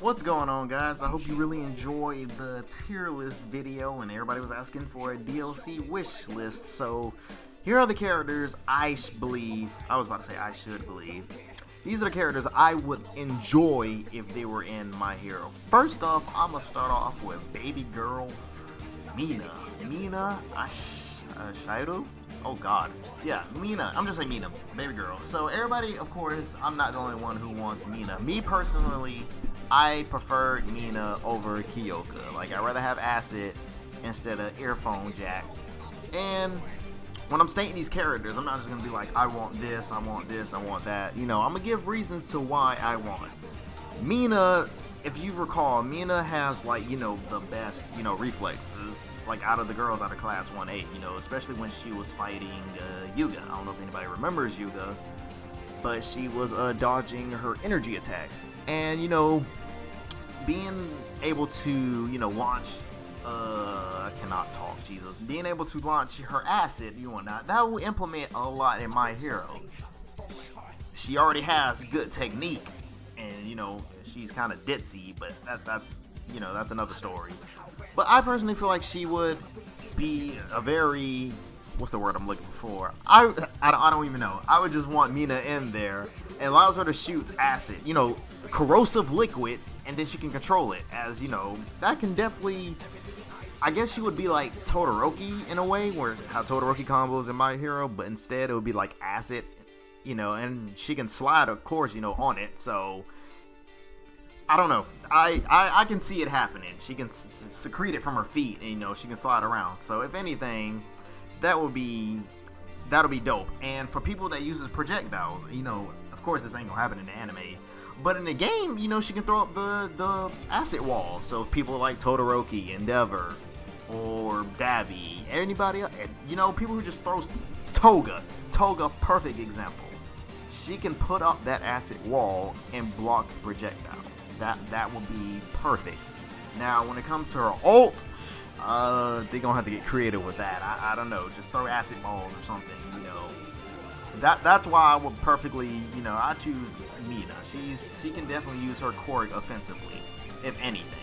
What's going on, guys? I hope you really enjoyed the tier list video, and everybody was asking for a DLC wish list. So here are the characters I should believe. These are the characters I would enjoy if they were in My Hero. First off, I'm gonna start off with baby girl Mina. Ashido? Oh god. Yeah, Mina. I'm just saying Mina. Baby girl. So everybody, of course, I'm not the only one who wants Mina. Me personally, I prefer Mina over Kyoka. Like, I'd rather have Acid instead of earphone jack. And when I'm stating these characters, I'm not just gonna be like, I want this, I want this, I want that. You know, I'm gonna give reasons to why I want. Mina, if you recall, Mina has, like, you know, the best, you know, reflexes, like, out of the girls out of class 1-8, you know, especially when she was fighting Yuga. I don't know if anybody remembers Yuga, but she was dodging her energy attacks. And, you know, being able to, you know, launch, I cannot talk, Jesus. Being able to launch her acid, you know, that will implement a lot in My Hero. She already has good technique, and, you know, she's kind of ditzy, but that's, you know, that's another story. But I personally feel like she would be a very, what's the word I'm looking for? I don't even know. I would just want Mina in there. It allows her to shoot acid, you know, corrosive liquid, and then she can control it. As, you know, that can definitely, I guess she would be like Todoroki in a way, where how Todoroki combos in My Hero, but instead it would be like acid, you know, and she can slide, of course, you know, on it. So I don't know. I can see it happening. She can secrete it from her feet, and, you know, she can slide around. So if anything, that'll be dope. And for people that uses projectiles, you know, of course this ain't gonna happen in the anime, but in the game, you know, she can throw up the acid wall. So people like Todoroki, Endeavor, or Dabi, anybody else, you know, people who just throw Toga, perfect example. She can put up that acid wall and block the projectile. That would be perfect. Now, when it comes to her ult, they're gonna have to get creative with that. I don't know, just throw acid balls or something, you know. That's why I would perfectly, you know, I choose Mina. She can definitely use her Quirk offensively, if anything.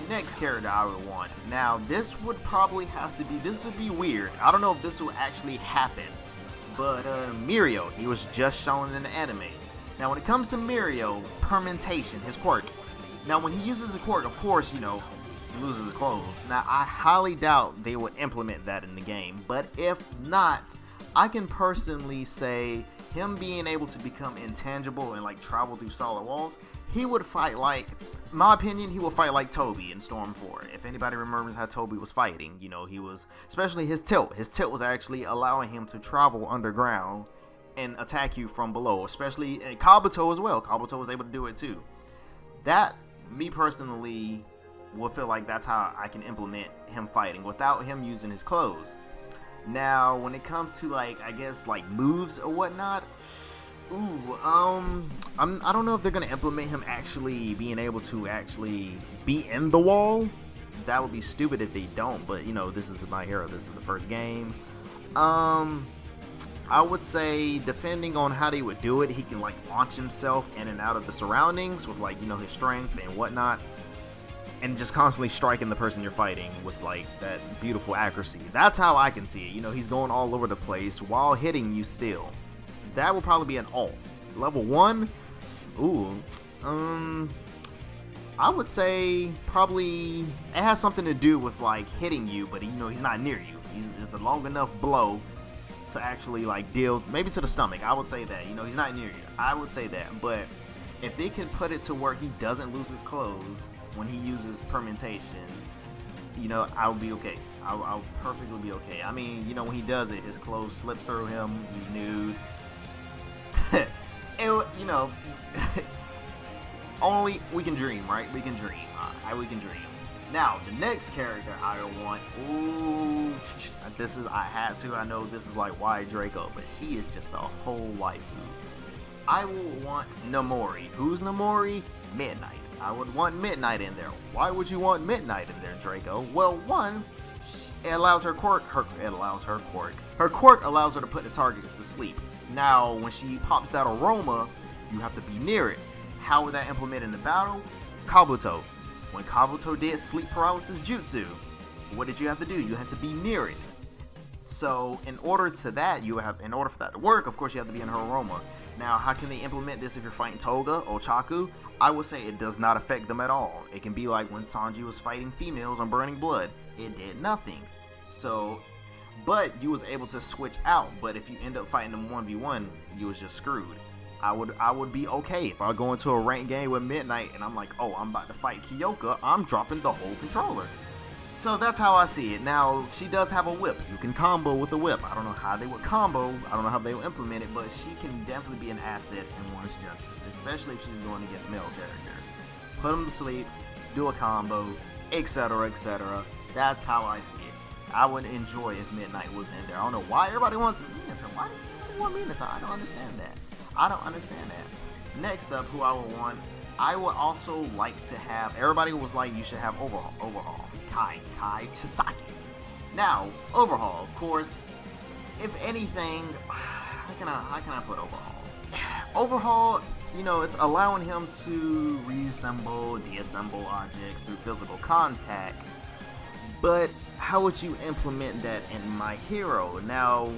Next character I would want. Now, this would probably have to be, this would be weird. I don't know if this will actually happen, but Mirio, he was just shown in the anime. Now, when it comes to Mirio, permentation, his quirk. Now, when he uses a quirk, of course, you know, he loses his clothes. Now, I highly doubt they would implement that in the game. But if not, I can personally say him being able to become intangible and, like, travel through solid walls, he would fight like, in my opinion, he would fight like Toby in Storm 4. If anybody remembers how Toby was fighting, you know, he was, especially his tilt. His tilt was actually allowing him to travel underground and attack you from below, especially Kabuto as well. Kabuto was able to do it too. That, me personally, will feel like that's how I can implement him fighting without him using his clothes. Now, when it comes to, like, I guess, like, moves or whatnot, I don't know if they're gonna implement him actually being able to actually be in the wall. That would be stupid if they don't, but, you know, this is My Hero. This is the first game. I would say, depending on how they would do it, he can, like, launch himself in and out of the surroundings with, like, you know, his strength and whatnot, and just constantly striking the person you're fighting with, like, that beautiful accuracy. That's how I can see it. You know, he's going all over the place while hitting you still. That will probably be an ult. Level 1, I would say probably it has something to do with, like, hitting you, but, you know, he's not near you. It's a long enough blow to actually, like, deal maybe to the stomach. I would say that, you know, he's not near you. I would say that. But if they can put it to where he doesn't lose his clothes when he uses permentation, you know, I'll be okay. I'll perfectly be okay. I mean, you know, when he does it, his clothes slip through him. He's nude. You know, only we can dream, right? We can dream. We can dream. Now, the next character I want, I had to, I know this is like why Draco, but she is just a whole waifu. I will want Nomori. Who's Nomori? Midnight. I would want Midnight in there. Why would you want Midnight in there, Draco? Well, one, it allows her quirk. Her quirk allows her to put the targets to sleep. Now, when she pops that aroma, you have to be near it. How would that implement in the battle? Kabuto. When Kabuto did sleep paralysis jutsu, what did you have to do? You had to be near it. So in order for that to work, of course you have to be in her aroma. Now, how can they implement this if you're fighting Toga or Chaku? I would say it does not affect them at all. It can be like when Sanji was fighting females on Burning Blood. It did nothing. So, but you was able to switch out. But if you end up fighting them 1v1, you was just screwed. I would be okay if I go into a ranked game with Midnight and I'm like, oh, I'm about to fight Kyoka, I'm dropping the whole controller. So that's how I see it. Now, she does have a whip. You can combo with the whip. I don't know how they would combo. I don't know how they will implement it, but she can definitely be an asset in One's Justice, especially if she's going against male characters. Put them to sleep, do a combo, etc., etc. That's how I see it. I would enjoy if Midnight was in there. I don't know why everybody wants Mina. Why does everybody want Mina? I don't understand that. I don't understand that. Next up, who I would want, I would also like to have, everybody was like, you should have Overhaul. Kai Chisaki. Now, Overhaul, of course, if anything, how can I put Overhaul? Overhaul, you know, it's allowing him to reassemble, deassemble objects through physical contact, but how would you implement that in My Hero? Now,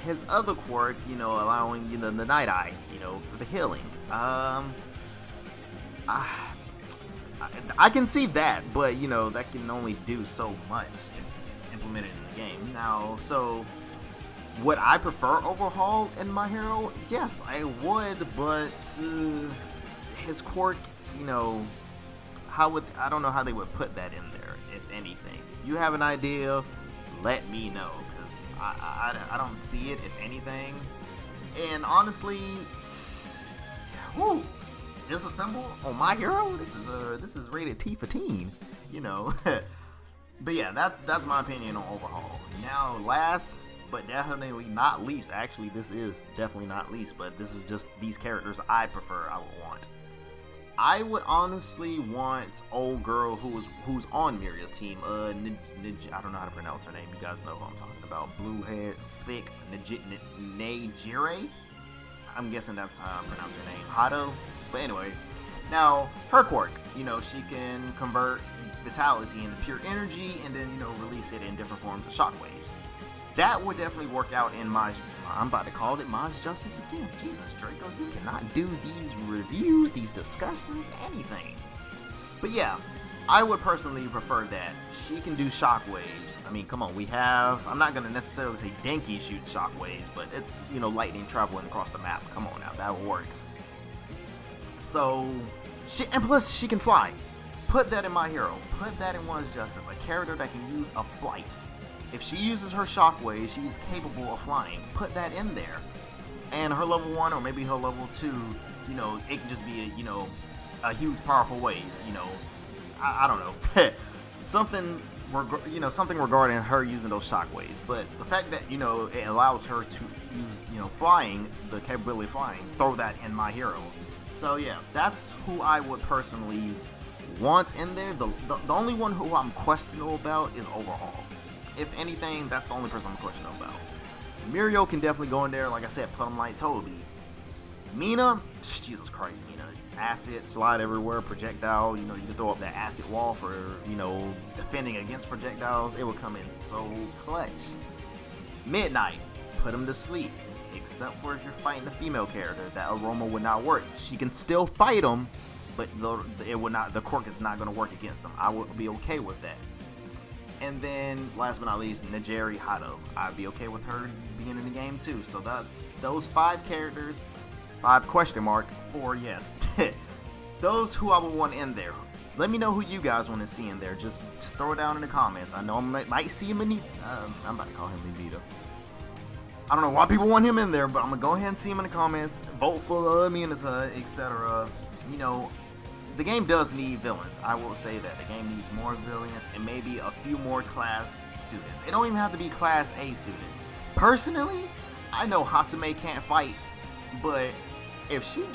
his other quirk, you know, allowing, you know, the Night Eye, you know, for the healing. I can see that, but you know, that can only do so much if implemented in the game. Now, so would I prefer Overhaul in My Hero? Yes, I would, but his quirk, you know, I don't know how they would put that in there, if anything. You have an idea, let me know, because I don't see it, if anything. And honestly, whoo, disassemble on My Hero? This is rated T for teen, you know. But yeah, that's my opinion on Overhaul. Now, last but definitely not least, actually this is definitely not least, but this is just these characters I prefer, I would want. I would honestly want old girl who's on Mirio's team. I don't know how to pronounce her name. You guys know who I'm talking about. Blue head, thick, Nejire. I'm guessing that's how I pronounce her name. Hado. But anyway, now her quirk, you know, she can convert vitality into pure energy and then, you know, release it in different forms of shockwaves. That would definitely work out in I'm about to call it Maj's Justice again. Jesus, Draco, you cannot do these reviews, these discussions, anything. But yeah, I would personally prefer that. She can do shockwaves. I mean, come on, I'm not going to necessarily say Denki shoots shockwaves, but it's, you know, lightning traveling across the map. Come on now, that would work. So, and plus she can fly. Put that in My Hero. Put that in One's Justice. A character that can use a flight. If she uses her shockwave, she's capable of flying. Put that in there. And her level 1 or maybe her level 2, you know, it can just be a huge powerful wave, you know. I don't know. something regarding her using those shockwaves. But the fact that, you know, it allows her to use, you know, flying, the capability of flying, throw that in My Hero. So yeah, that's who I would personally want in there. The only one who I'm questionable about is Overhaul. If anything, that's the only person I'm questionable about. Mirio can definitely go in there, like I said, put him like Toby. Mina, Jesus Christ, Mina. Acid, slide everywhere, projectile, you know, you can throw up that acid wall for, you know, defending against projectiles. It will come in so clutch. Midnight, put him to sleep. Except for if you're fighting a female character, that aroma would not work. She can still fight him, but the quirk is not going to work against them. I would be okay with that. And then, last but not least, Nejire Hado. I'd be okay with her being in the game too. So that's those 5 characters, 5 question mark, 4 yes. Those who I would want in there. Let me know who you guys want to see in there. Just throw it down in the comments. I know I might see him in I'm about to call him Nibito. I don't know why people want him in there, but I'm gonna go ahead and see him in the comments. Vote for me and etc. You know, the game does need villains. I will say that the game needs more villains and maybe a few more class students. It don't even have to be class A students. Personally, I know Hatsume can't fight, but if she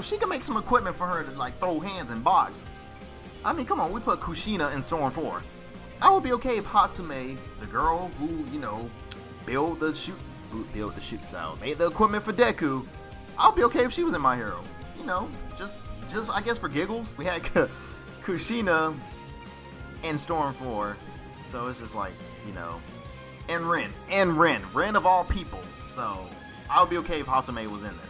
she can make some equipment for her to like throw hands and box. I mean, come on, we put Kushina in Storm 4. I would be okay if Hatsume, the girl who, you know, build the shoot cell, made the equipment for Deku, I'll be okay if she was in My Hero. You know, just just I guess for giggles, we had Kushina and Storm 4. So it's just like, you know, and Ren of all people. So I would be okay if Hatome was in there.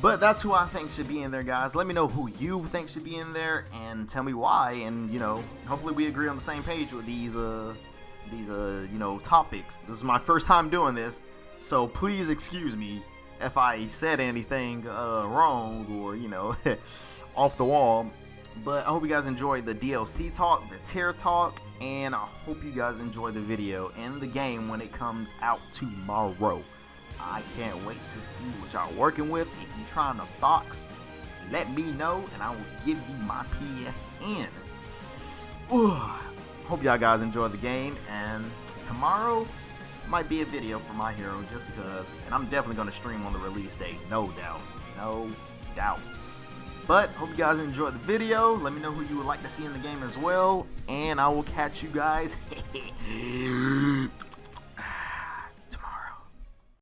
But that's who I think should be in there, guys. Let me know who you think should be in there and tell me why. And, you know, hopefully we agree on the same page with these you know, topics. This is my first time doing this, so please excuse me if I said anything wrong or, you know, off the wall. But I hope you guys enjoyed the DLC talk, the tier talk, and I hope you guys enjoy the video and the game when it comes out tomorrow. I can't wait to see what y'all working with. If you're trying to box, let me know and I will give you my PSN. Hope y'all guys enjoy the game, and tomorrow might be a video for My Hero just because, and I'm definitely going to stream on the release date, no doubt. But hope you guys enjoyed the video. Let me know who you would like to see in the game as well, and I will catch you guys